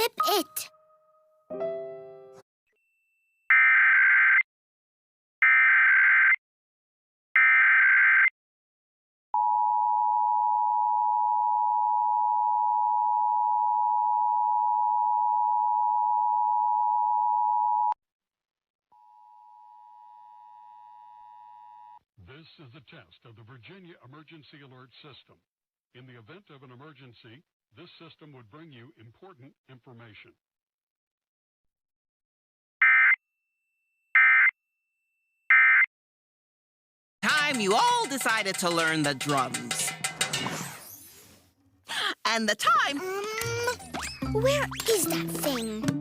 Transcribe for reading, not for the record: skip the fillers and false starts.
Zip it. This is a test of the Virginia Emergency Alert System. In the event of an emergency, this system would bring you important information. Time you all decided to learn the drums. And the time... Where is that thing?